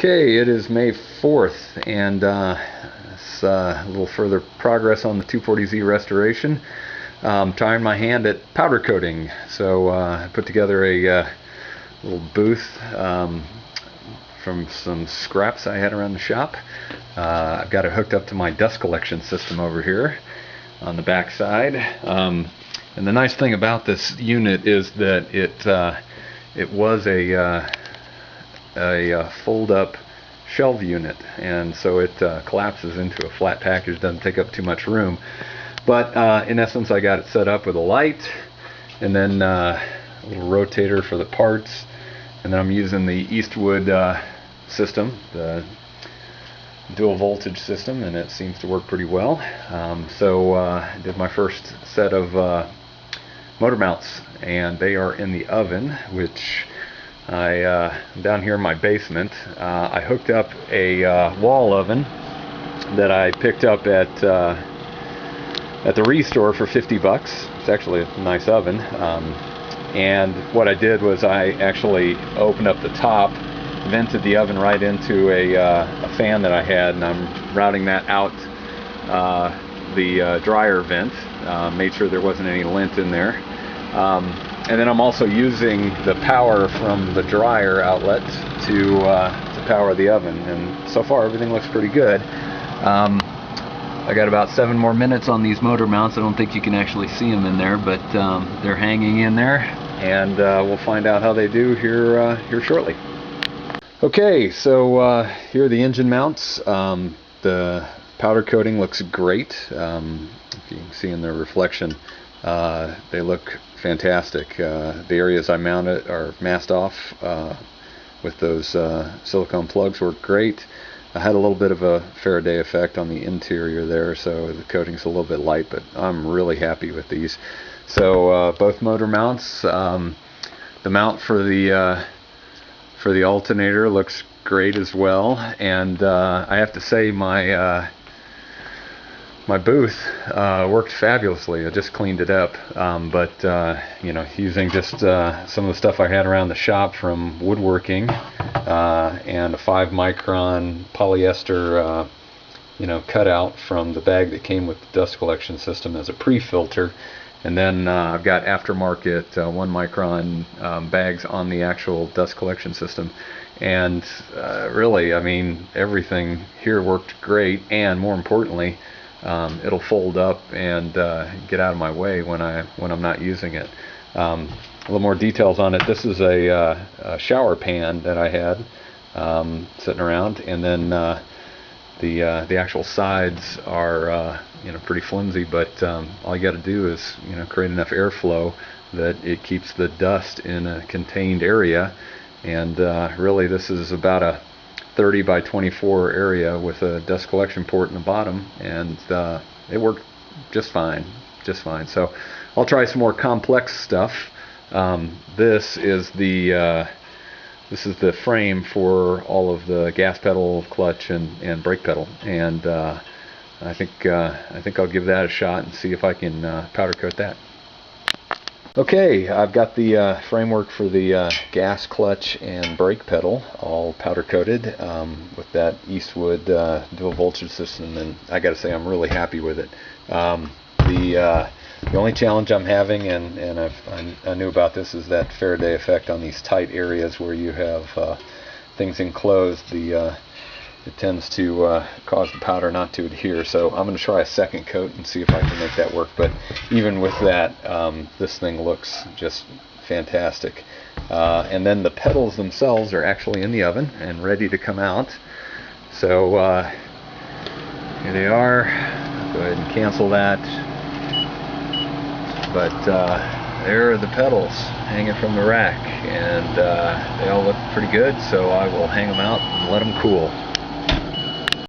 Okay, it is May 4th, and it's a little further progress on the 240Z restoration. Trying my hand at powder coating. So I put together a little booth from some scraps I had around the shop. I've got it hooked up to my dust collection system over here on the back side. And the nice thing about this unit is that it was a fold-up shelf unit, and so it collapses into a flat package, doesn't take up too much room. But in essence, I got it set up with a light, and then a little rotator for the parts, and then I'm using the Eastwood system, the dual voltage system, and it seems to work pretty well. So I did my first set of motor mounts, and they are in the oven, which I'm down here in my basement. I hooked up a wall oven that I picked up at the Restore for 50 bucks. It's actually a nice oven. And what I did was I actually opened up the top, vented the oven right into a fan that I had, and I'm routing that out the dryer vent. Made sure there wasn't any lint in there. And then I'm also using the power from the dryer outlet to power the oven, and so far everything looks pretty good. I got about 7 more minutes on these motor mounts. I don't think you can actually see them in there, but they're hanging in there, and we'll find out how they do here shortly. Okay, so here are the engine mounts. The powder coating looks great. If you can see in the reflection, they look fantastic. The areas I mounted are masked off with those silicone plugs. Work great. I had a little bit of a Faraday effect on the interior there, so the coating's a little bit light, but I'm really happy with these. So both motor mounts. The mount for the alternator looks great as well, and I have to say my booth worked fabulously. I just cleaned it up, but you know, using just some of the stuff I had around the shop from woodworking, and a 5-micron polyester you know, cutout from the bag that came with the dust collection system as a pre-filter, and then I've got aftermarket 1-micron bags on the actual dust collection system. And really, I mean, everything here worked great, and more importantly, it'll fold up and get out of my way when I'm not using it. A little more details on it. This is a shower pan that I had sitting around, and then the actual sides are you know, pretty flimsy, but all you got to do is, you know, create enough airflow that it keeps the dust in a contained area. And really, this is about a 30 by 24 area with a dust collection port in the bottom, and it worked just fine. So I'll try some more complex stuff. This is the frame for all of the gas pedal, clutch, and brake pedal, and I think I'll give that a shot and see if I can powder coat that. Okay, I've got the framework for the gas, clutch, and brake pedal all powder coated with that Eastwood dual voltage system, and I gotta say I'm really happy with it. The only challenge I'm having, and I knew about this, is that Faraday effect on these tight areas where you have things enclosed. It tends to cause the powder not to adhere, so I'm going to try a second coat and see if I can make that work. But even with that, this thing looks just fantastic. And then the pedals themselves are actually in the oven and ready to come out. So here they are. Go ahead and cancel that. But there are the pedals hanging from the rack, and they all look pretty good, so I will hang them out and let them cool.